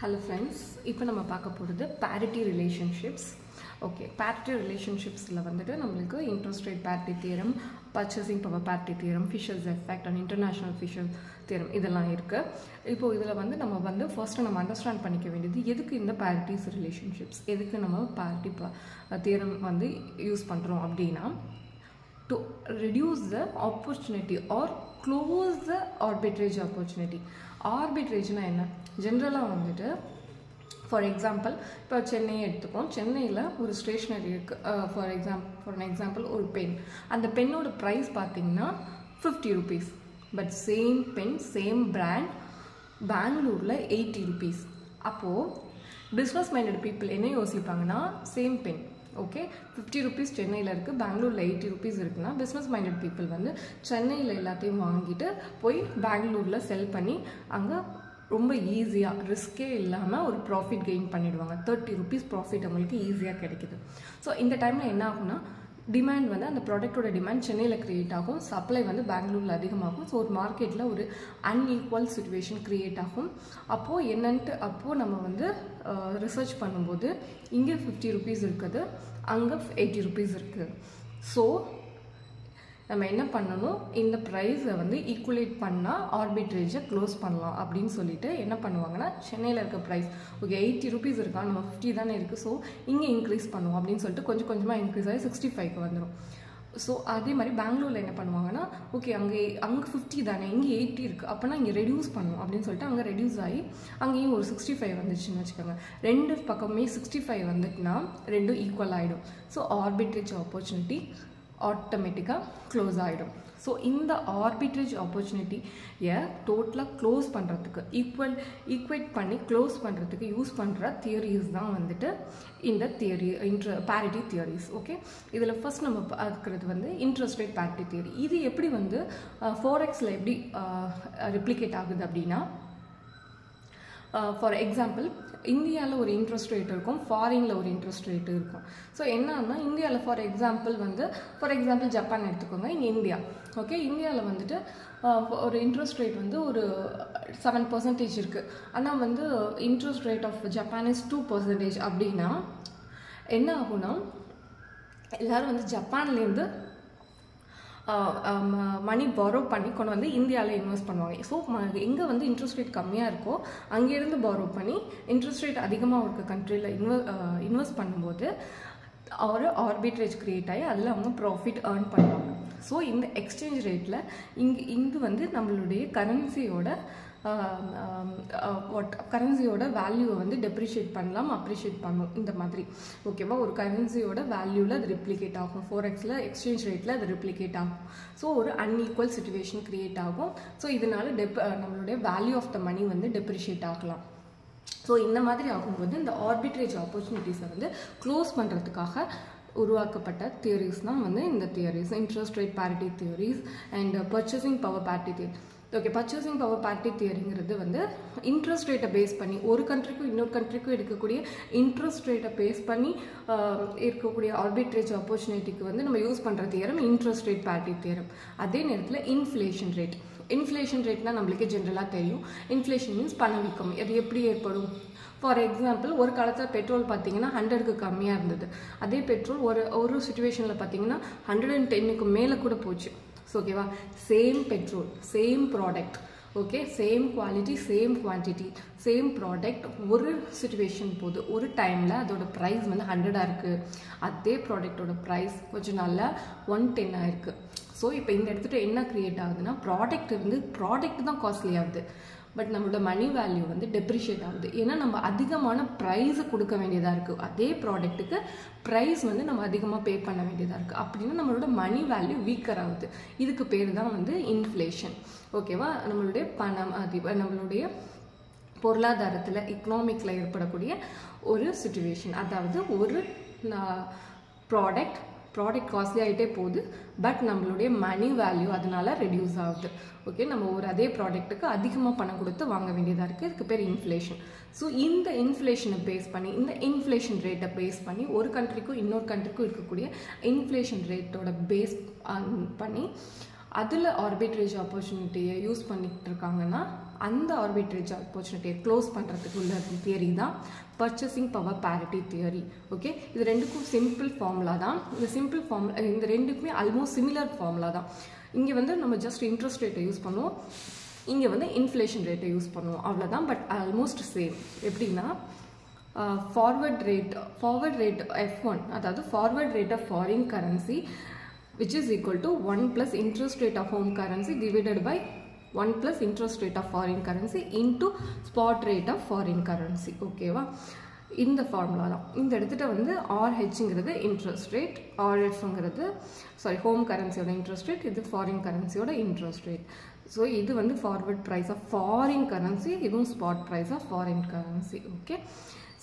Hello friends, இப்போ நம்ம பார்க்க போறது parity relationships. Okay, parity relationships-ல வந்துட்டு நமக்கு interest rate parity theorem, purchasing power parity theorem, Fisher's effect and international Fisher theorem இதெல்லாம் இருக்கு. இப்போ இதுல வந்து நம்ம வந்து first நம்ம understand பண்ணிக்க வேண்டியது எதுக்கு இந்த parity relationships, எதுக்கு நம்ம parity theorem வந்து யூஸ் பண்றோம் அப்படினா to reduce the opportunity or close the arbitrage opportunity. Arbitrage na enna generally vandu for example ipo Chennai எடுத்துப்போம் சென்னையில ஒரு ஸ்டேஷனரி இருக்கு for an example ஒரு பென் அந்த பென்னோட பிரைஸ் பாத்தீங்கன்னா 50 rupees but same pen same brand பெங்களூர்ல 80 rupees அப்போ business minded people என்ன யோசிப்பாங்கன்னா same pen okay 50 rupees சென்னையில இருக்கு பெங்களூர்ல 80 rupees இருக்குனா business minded people வந்து சென்னையில எல்லாத்தையும் வாங்கிட்டு போய் பெங்களூர்ல செல் பண்ணி அங்க ரொம்ப ஈஸியா ரிஸ்கே இல்லாம ஒரு profit gain பண்ணிடுவாங்க 30 rupees profit உங்களுக்கு ஈஸியா கிடைக்குது சோ இந்த டைம்ல என்ன ஆகும்னா டிமாண்ட் வந்து அந்த ப்ராடக்ட்டோட டிமாண்ட் சென்னையில கிரியேட் ஆகும் சப்ளை வந்து பெங்களூர்ல அதிகமாகும் சோ ஒரு மார்க்கெட்ல ஒரு அன்ஈக்குவல் சிச்சுவேஷன் கிரியேட் ஆகும் அப்போ என்னன்னு அப்போ நம்ம வந்து ரிசர்ச் பண்ணும்போது இங்க 50 rupees இருக்குது அங்க 80 rupees இருக்கு சோ நம்ம என்ன பண்ணனும் இந்த பிரைஸை வந்து ஈக்குவலேட் பண்ணா ஆர்பிட்ரேஜை க்ளோஸ் பண்ணலாம் அப்படினு சொல்லிட்டு என்ன பண்ணுவாங்கன்னா சென்னையில இருக்க பிரைஸ் ஓகே 80 rupees இருக்கா நம்ம 50 தானே இருக்கு சோ இங்க இன்கிரீஸ் பண்ணுவோம் அப்படினு சொல்லிட்டு கொஞ்சம் கொஞ்சமா இன்கிரீஸ் ஆகி 65 க்கு வந்துரும் சோ அதே மாதிரி பெங்களூர்ல என்ன பண்ணுவாங்கன்னா ஓகே அங்க 50 தானே இங்க 80 இருக்கு அப்பனா இங்க ரெடியூஸ் பண்ணுவோம் அப்படினு சொல்லிட்டு அங்க ரெடியூஸ் ஆகி அங்கேயும் ஒரு 65 வந்துச்சுன்னு வெச்சுக்கோங்க ரெண்டு பக்கமே 65 வந்துட்டனா ரெண்டும் ஈக்குவல் ஆயிடும் so arbitrage opportunity automatically close ஆயிடும் so இந்த arbitrage opportunity டோட்டலா க்ளோஸ் பண்றதுக்கு ஈக்குவேட் பண்ணி க்ளோஸ் பண்றதுக்கு யூஸ் பண்ற தியரிஸ் தான் வந்துட்டு இந்த தியரி parity theories ஓகே இதுல ஃபர்ஸ்ட் நம்ம பார்க்கிறது வந்து interest rate parity theory இது எப்படி வந்து forex ல எப்படி ரெப்ளிகேட் ஆகுது அப்படினா for example இந்தியால ஒரு இன்ட்ரஸ்ட் ரேட் இருக்கும் ஃபாரின்ல ஒரு இன்ட்ரஸ்ட் ரேட் இருக்கும் சோ என்னன்னா இந்தியால for example ஜப்பான் எடுத்துக்கோங்க இங்க இந்தியா ஓகே இந்தியால வந்துட்டு ஒரு இன்ட்ரஸ்ட் ரேட் வந்து ஒரு 7% இருக்கு ஆனா வந்து interest rate of Japan is 2% அப்படினா என்ன ஆகும்னா எல்லாரும் வந்து ஜப்பான்ல இருந்து மணி borrow பண்ணி கொண்டு வந்து இந்தியால இன்வெஸ்ட் பண்ணுவாங்க சோ எங்க வந்து இன்ட்ரஸ்ட் ரேட் கம்மியா இருக்கோ அங்க இருந்து borrow பண்ணி இன்ட்ரஸ்ட் ரேட் அதிகமா இருக்க கண்ட்ரில இன்வெஸ்ட் பண்ணும்போது ஒரு ஆர்பிட்ரேஜ் கிரியேட் ஆகி அதுல அவங்க profit earn பண்ணுவாங்க சோ இந்த எக்ஸ்சேஞ்ச் ரேட்ல இங்க வந்து நம்மளுடைய கரன்சியோட கரன்சியோட வேல்யூவை வந்து டெப்ரிஷியேட் பண்ணலாம் அப்ரிஷியேட் பண்ணும் இந்த மாதிரி ஓகேவா ஒரு கரன்சியோட வேல்யூல அது ரெப்ளிகேட் ஆகும் forex-ல எக்ஸ்சேஞ்ச் ரேட்ல அது ரெப்ளிகேட் ஆகும் சோ ஒரு அன்ஈக்குவல் சிச்சுவேஷன் கிரியேட் ஆகும் சோ இதனால நம்மளுடைய வேல்யூ ஆஃப் தி மணி வந்து டெப்ரிஷியேட் ஆகலாம் சோ இந்த மாதிரி ஆகும்போது இந்த ஆர்பிட்ரேஜ் ஆப்பர்சூனிட்டிஸை வந்து க்ளோஸ் பண்றதுக்காக உருவாக்கப்பட்ட தியரிஸ் தான் வந்து இந்த theories interest rate parity theories and purchasing power parity theory okay purchasing power parity தியரிங்கிறது வந்து இன்ட்ரெஸ்ட் ரேட்டை பேஸ் பண்ணி ஒரு கண்ட்ரிக்கும் இன்னொரு கண்ட்ரிக்கும் எடுக்கக்கூடிய இன்ட்ரெஸ்ட் ரேட்டை பேஸ் பண்ணி இருக்கக்கூடிய ஆர்பிட்ரேஜ் ஆப்பர்சூனிட்டிக்கு வந்து நம்ம யூஸ் பண்ணுற theorem interest rate party theorem அதே நேரத்தில் இன்ஃப்ளேஷன் ரேட்னா நம்மளுக்கு ஜென்ரலாக தெரியும் இன்ஃப்ளேஷன் மீன்ஸ் பணவீக்கம் அது எப்படி ஏற்படும் ஃபார் எக்ஸாம்பிள் ஒரு காலத்தில் பெட்ரோல் பார்த்தீங்கன்னா 100க்கு கம்மியாக இருந்தது அதே பெட்ரோல் ஒரு சுச்சுவேஷனில் பார்த்தீங்கன்னா 110க்கு மேலே கூட போச்சு ஓகேவா same petrol same product okay same quality same quantity same product ஒரு சிச்சுவேஷன் போது ஒரு டைம்ல அதோட பிரைஸ் வந்து 100 இருக்கு அதே ப்ராடக்ட்டோட பிரைஸ் கொஞ்சம் நல்லா 110 இருக்கு சோ இப்போ இந்த இடத்துல என்ன கிரியேட் ஆகுதுன்னா ப்ராடக்ட் தான் காஸ்ட்லி ஆகுது பட் நம்மளோட மணி வேல்யூ வந்து டெப்ரிஷியேட் ஆகுது ஏன்னா நம்ம அதிகமான பிரைஸ் கொடுக்க வேண்டியதா இருக்கு அதே ப்ராடக்ட்டுக்கு பிரைஸ் வந்து நம்ம அதிகமாக பே பண்ண வேண்டியதா இருக்கு அப்படின்னா நம்மளோட மணி வேல்யூ வீக்கர் ஆகுது இதுக்கு பேர் தான் வந்து இன்ஃப்ளேஷன் ஓகேவா நம்மளுடைய பணம் நம்மளுடைய பொருளாதாரத்துல எக்கனாமிக்ல ஏற்படக்கூடிய ஒரு சிச்சுவேஷன் அதாவது ஒரு ப்ராடக்ட் காஸ்ட்லி ஆகிட்டே போகுது பட் நம்மளுடைய மணி வேல்யூ அதனால ரெடியூஸ் ஆகுது ஓகே நம்ம ஒரு அதே ப்ராடக்ட்டுக்கு அதிகமாக பணம் கொடுத்து வாங்க வேண்டியதாக இருக்குது இதுக்கு பேர் இன்ஃப்ளேஷன் ஸோ இந்த இன்ஃப்ளேஷனை பேஸ் பண்ணி இந்த இன்ஃப்ளேஷன் ரேட்டை பேஸ் பண்ணி ஒரு கண்ட்ரிக்கும் இன்னொரு கண்ட்ரிக்கும் இருக்கக்கூடிய இன்ஃப்ளேஷன் ரேட்டோட பேஸ் பண்ணி அதில் ஆர்பிட்ரேஜ் ஆப்பர்ச்சுனிட்டியை யூஸ் பண்ணிட்டு இருக்காங்கன்னா அந்த ஆர்பிட்ரேஜ் ஆப்பர்ச்சுனிட்டியை க்ளோஸ் பண்ணுறதுக்கு உள்ள தியரி தான் purchasing power parity theory. Okay, இது ரெண்டுக்கும் சிம்பிள் ஃபார்முலா தான். இந்த சிம்பிள் ஃபார்முலா இந்த ரெண்டுக்குமே ஆல்மோஸ்ட் சிமிலர் ஃபார்முலா தான். இங்கே வந்து நம்ம ஜஸ்ட் இன்ட்ரெஸ்ட் ரேட்டை யூஸ் பண்ணுவோம், இங்கே வந்து இன்ஃப்ளேஷன் ரேட்டை யூஸ் பண்ணுவோம், அவ்வளோதான். But almost same. எப்படின்னா ஃபார்வர்ட் ரேட் F1, அதாவது forward rate of foreign currency which is equal to 1 plus interest rate of home currency divided by 1 plus interest rate of foreign currency into spot rate of foreign currency. ஓகேவா, இந்த formula தான். இந்த இடத்துல வந்து RH interest rate, RFங்கிறது home கரன்சியோட interest rate, இது foreign கரன்சியோட இன்ட்ரெஸ்ட் ரேட். ஸோ இது வந்து forward price of foreign currency, இதுவும் spot price of foreign currency. Okay,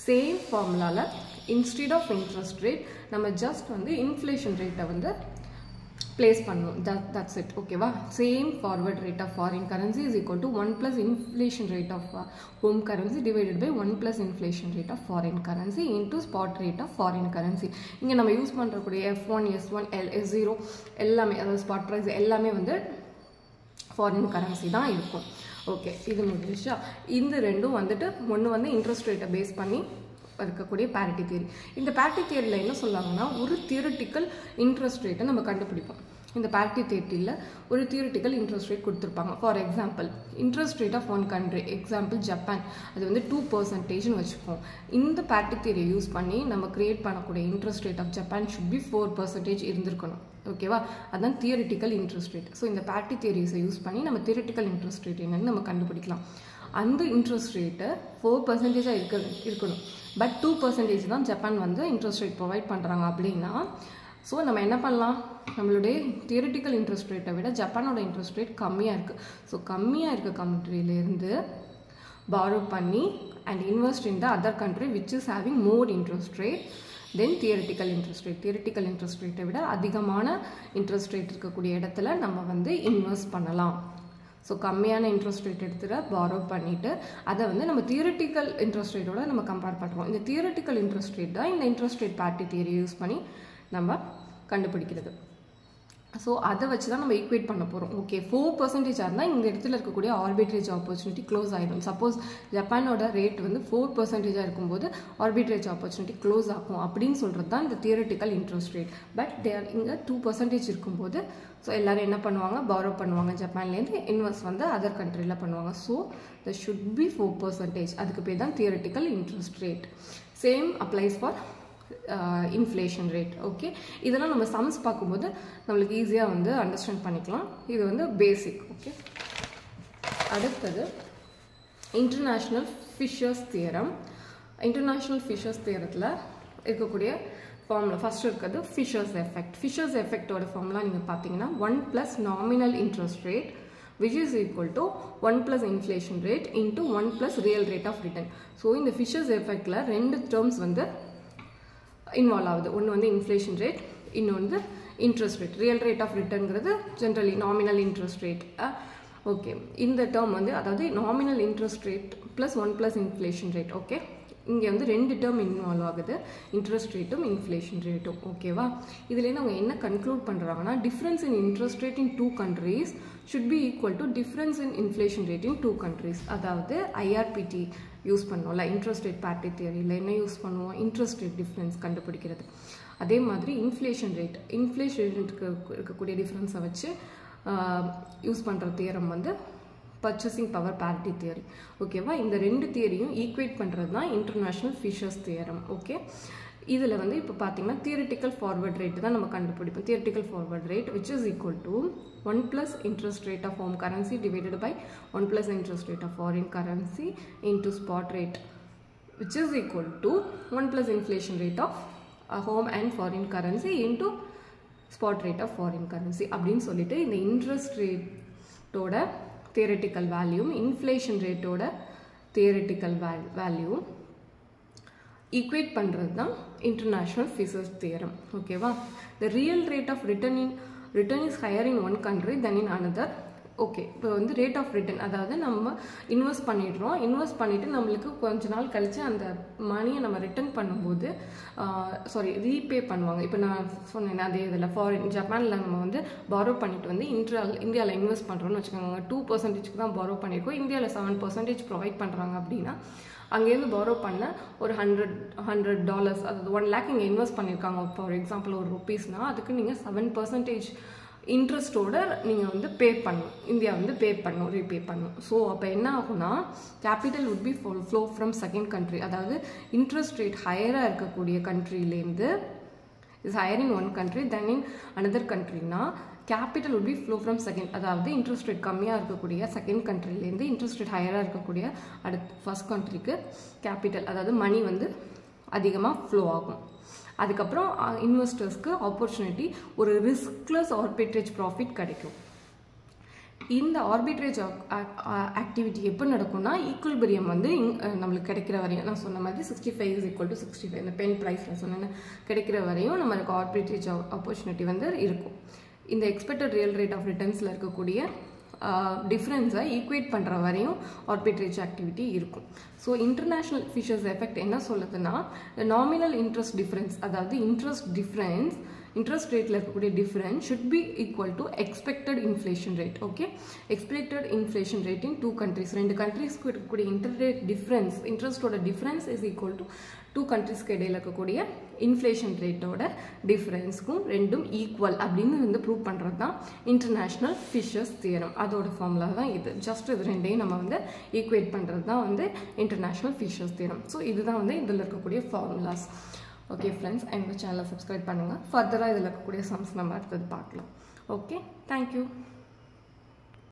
same ஃபார்முலாவில் இன்ஸ்டெட் ஆஃப் இன்ட்ரெஸ்ட் ரேட் நம்ம ஜஸ்ட் வந்து இன்ஃப்ளேஷன் ரேட்டை வந்து place பண்ணுவோம். That's it. ஓகேவா, same forward rate of foreign currency is equal to 1 plus inflation rate of home currency divided by 1 plus inflation rate of foreign currency into spot rate of foreign currency. இங்கே நம்ம use பண்ணுறக்கூடிய F1, S1, S0 எல்லாமே, அதாவது spot price எல்லாமே வந்து foreign currency தான் இருக்கும். Okay, இது முடிஞ்சிச்சா? இந்த ரெண்டும் வந்துட்டு ஒன்று வந்து இன்ட்ரெஸ்ட் ரேட்டை பேஸ் பண்ணி இருக்கக்கூடிய பேரிட்டி தியரி. இந்த பேரிட்டி தியரியில் என்ன சொல்லுவாங்கன்னா, ஒரு தியரிட்டிக்கல் இன்ட்ரெஸ்ட் ரேட்டை நம்ம கண்டுபிடிப்போம். இந்த பேரிட்டி தியரியில் ஒரு தியரிட்டிக்கல் இன்ட்ரெஸ்ட் ரேட் கொடுத்துருப்பாங்க. For example, interest rate of one country, example Japan, அது வந்து 2% வச்சுப்போம். இந்த பேரிட்டி தியரியை யூஸ் பண்ணி நம்ம கிரியேட் பண்ணக்கூடிய interest rate of Japan should be 4% இருந்திருக்கணும். ஓகேவா, அதுதான் தியரிட்டிக்கல் இன்ட்ரெஸ்ட் ரேட். ஸோ இந்த பேரிட்டி தியரிஸை யூஸ் பண்ணி நம்ம தியரிட்டிக்கல் இன்ட்ரெஸ்ட் ரேட் என்னன்னு நம்ம கண்டுபிடிக்கலாம். அந்த இன்ட்ரெஸ்ட் ரேட்டு 4% இருக்கணும். பட் 2% தான் ஜப்பான் வந்து இன்ட்ரெஸ்ட் ரேட் ப்ரொவைட் பண்ணுறாங்க அப்படின்னா, ஸோ நம்ம என்ன பண்ணலாம், நம்மளுடைய தியரிட்டிக்கல் இன்ட்ரெஸ்ட் ரேட்டை விட ஜப்பானோட இன்ட்ரெஸ்ட் ரேட் கம்மியாக இருக்குது. ஸோ கம்மியாக இருக்க கண்ட்ரிலேருந்து பாரோ பண்ணி and invest in the other country which is having more interest rate then theoretical interest rate. Theoretical interest ரேட்டை விட அதிகமான இன்ட்ரெஸ்ட் ரேட் இருக்கக்கூடிய இடத்துல நம்ம வந்து இன்வெஸ்ட் பண்ணலாம். ஸோ கம்மியான இன்ட்ரெஸ்ட் ரேட் எடுத்துகிட்டு பாரோ பண்ணிவிட்டு அதை வந்து நம்ம தியரிட்டிக்கல் இன்ட்ரெஸ்ட் ரேட்டோட நம்ம கம்பேர் பண்ணுறோம். இந்த தியரிட்டிக்கல் இன்ட்ரெஸ்ட் ரேட் தான் இந்த interest rate parity theory use பண்ணி நம்ம கண்டுபிடிக்கிறது. ஸோ அதை வச்சு தான் நம்ம ஈக்குவேட் பண்ண போகிறோம். ஓகே, 4% இருந்தால் இந்த இடத்துல இருக்கக்கூடிய ஆர்பிட்ரேஜ் ஆப்பர்ச்சுனிட்டி க்ளோஸ் ஆகிடும். சப்போஸ் ஜப்பானோட ரேட் வந்து 4% இருக்கும்போது ஆர்பிட்ரேஜ் ஆப்பர்ச்சுனிட்டி க்ளோஸ் ஆகும் அப்படின்னு சொல்கிறது தான் இந்த தியரிட்டிக்கல் இன்ட்ரெஸ்ட் ரேட். பட் தேர் இங்கே 2% இருக்கும்போது ஸோ எல்லோரும் என்ன பண்ணுவாங்க, பாரோ பண்ணுவாங்க ஜப்பான்லேருந்து, இன்வெஸ்ட் வந்து அதர் கண்ட்ரியில் பண்ணுவாங்க. So the should be 4%. அதுக்கு பேர் தான் theoretical interest rate. Same applies for inflation rate. Okay, இதெல்லாம் நம்ம சம்ஸ் பார்க்கும்போது நம்மளுக்கு ஈஸியாக வந்து அண்டர்ஸ்டாண்ட் பண்ணிக்கலாம். இது வந்து பேசிக். ஓகே, அடுத்தது international Fisher's theorem. International Fisher's தியரத்தில் இருக்கக்கூடிய ஃபார்முலா ஃபஸ்ட்டு இருக்கிறது ஃபிஷர்ஸ் எஃபெக்ட். ஃபிஷர்ஸ் எஃபெக்டோட ஃபார்முலா நீங்கள் பார்த்தீங்கன்னா 1 plus nominal interest rate which is equal to 1 plus inflation rate into 1 plus real rate of return. So இந்த Fisher's எஃபெக்டில் ரெண்டு டேர்ம்ஸ் வந்து இன்வால்வ் ஆகுது. ஒன்று வந்து இன்ஃப்ளேஷன் ரேட், இன்னொன்று interest rate. Real rate of ரிட்டர்ன்கிறது generally nominal interest rate. Okay, இந்த டேர்ம் வந்து அதாவது nominal interest rate plus 1 plus inflation rate. Okay, இங்கே வந்து ரெண்டு டேர்ம் இன்வால்வ் ஆகுது, இன்ட்ரெஸ்ட் ரேட்டும் இன்ஃப்ளேஷன் ரேட்டும். ஓகேவா, இதுலேருந்து அவங்க என்ன கன்க்ளூட் பண்ணுறாங்கன்னா, difference in interest rate in 2 countries should be equal to difference in inflation rate in 2 countries. அதாவது IRPT யூஸ் பண்ணோம்ல, இன்ட்ரெஸ்ட் ரேட் பேரிட்டி தியரியில் என்ன யூஸ் பண்ணுவோம், இன்ட்ரெஸ்ட் ரேட் டிஃப்ரென்ஸ் கண்டுபிடிக்கிறது. அதே மாதிரி இன்ஃப்ளேஷன் ரேட்டுக்கு இருக்கக்கூடிய டிஃப்ரென்ஸை வச்சு யூஸ் பண்ணுற தியரம் வந்து பர்ச்சேசிங் பவர் பேரிட்டி தியரி. ஓகேவா, இந்த ரெண்டு தியரியும் ஈக்குவேட் பண்ணுறது தான் இன்டர்நேஷ்னல் ஃபிஷர்ஸ் தியரம். ஓகே, இதில் வந்து இப்போ பார்த்தீங்கன்னா தியரிட்டிக்கல் ஃபார்வர்ட் ரேட் தான் நம்ம கண்டுபிடிப்போம். Theoretical forward rate which is equal to 1 plus interest rate of home currency divided by 1 plus interest rate of foreign currency into spot rate which is equal to 1 plus inflation rate of home and foreign currency into spot rate of foreign currency அப்படின்னு சொல்லிட்டு இந்த interest ரேட்டோட theoretical value, inflation ரேட்டோட theoretical value equate பண்ணுறது தான் international Fisher's theorem. ஓகேவா, the real rate of return is higher in one country than in another okay இப்போ வந்து ரேட் ஆஃப் ரிட்டர்ன், அதாவது நம்ம இன்வெஸ்ட் பண்ணிடுறோம், இன்வெஸ்ட் பண்ணிவிட்டு நம்மளுக்கு கொஞ்ச நாள் கழித்து அந்த மணியை நம்ம ரிட்டர்ன் பண்ணும்போது ரீபே பண்ணுவாங்க. இப்போ நான் சொன்னேன் அதே இதில் ஜப்பானில் நம்ம வந்து பாரோ பண்ணிட்டு வந்து இந்தியாவில் இன்வெஸ்ட் பண்ணுறோன்னு வச்சுக்கோங்க, 2% தான் பாரோ பண்ணியிருக்கோம், இந்தியாவில் 7% ப்ரொவைட் பண்ணுறாங்க அப்படின்னா அங்கேருந்து பாரோ பண்ண ஒரு $100 அதாவது 1 lakh இங்கே இன்வெஸ்ட் பண்ணியிருக்காங்க ஃபார் எக்ஸாம்பிள் ஒரு ருப்பீஸ்னால் அதுக்கு நீங்கள் 7% இன்ட்ரெஸ்ட்டோட நீங்கள் வந்து பே பண்ணணும், இந்தியா வந்து ரீபே பண்ணணும். ஸோ அப்போ என்ன ஆகும்னா capital would be flow from second country, அதாவது இன்ட்ரெஸ்ட் ரேட் ஹையராக இருக்கக்கூடிய கண்ட்ரிலேருந்து is higher in one country then in another கண்ட்ரினா capital would be flow from second, அதாவது இன்ட்ரெஸ்ட் ரேட் கம்மியாக இருக்கக்கூடிய செகண்ட் கண்ட்ரிலேருந்து இன்ட்ரெஸ்ட் ரேட் ஹையராக இருக்கக்கூடிய ஃபர்ஸ்ட் கண்ட்ரிக்கு கேபிட்டல் அதாவது மணி வந்து அதிகமாக ஃப்ளோ ஆகும். அதுக்கப்புறம் இன்வெஸ்டர்ஸ்க்கு ஆப்பர்ச்சுனிட்டி ஒரு ரிஸ்க்லெஸ் ஆர்பிட்ரேஜ் ப்ராஃபிட் கிடைக்கும். இந்த ஆர்பிட்ரேஜ் ஆக்டிவிட்டி எப்போ நடக்கும்னா ஈக்குவல்பிரியம் வந்து நம்மளுக்கு கிடைக்கிற வரையும், நான் சொன்ன மாதிரி 65 = 65 இந்த பென் ப்ரைஸில் சொன்னேன்னு கிடைக்கிற வரையும் நம்மளுக்கு ஆர்பிட்ரேஜ் ஆப்பர்ச்சுனிட்டி வந்து இருக்கும். இந்த எக்ஸ்பெக்டட் ரியல் ரேட் ஆஃப் ரிட்டர்ன்ஸில் இருக்கக்கூடிய டிஃப்ரென்ஸை ஈக்குவேட் பண்ணுற வரையும் ஆர்பிட்ரேஜ் ஆக்டிவிட்டி இருக்கும். ஸோ இன்டர்நேஷ்னல் ஃபிஷர்ஸ் எஃபெக்ட் என்ன சொல்லுதுன்னா நாமினல் இன்ட்ரெஸ்ட் டிஃப்ரென்ஸ், அதாவது இன்ட்ரெஸ்ட் ரேட்டில் இருக்கக்கூடிய difference should be equal to expected inflation rate. Okay, expected inflation rate in 2 countries, 2 countriesக்கு இருக்கக்கூடிய இன்ட்ரெஸ்டோட டிஃப்ரென்ஸ் இஸ் ஈக்குவல் டு 2 countriesக்கு இடையில் இருக்கக்கூடிய இன்ஃப்ளேஷன் ரேட்டோட டிஃப்ரென்ஸ்க்கும் ரெண்டும் ஈக்குவல் அப்படின்னு வந்து ப்ரூவ் பண்ணுறது தான் இன்டர்நேஷ்னல் ஃபிஷர்ஸ் தியரம். அதோட ஃபார்முலா தான் இது. ஜஸ்ட் இது ரெண்டையும் நம்ம வந்து ஈக்குவேட் பண்ணுறது தான் வந்து இன்டர்நேஷ்னல் ஃபிஷர்ஸ் தியரம். ஸோ இதுதான் வந்து இதில் இருக்கக்கூடிய ஃபார்முலாஸ். ஓகே ஃப்ரெண்ட்ஸ், எங்கள் சேனலை சப்ஸ்கிரைப் பண்ணுங்கள். ஃபர்தராக இதில் இருக்கக்கூடிய சம்ஸ் நம்ம அடுத்தது பார்க்கலாம். Okay, thank you.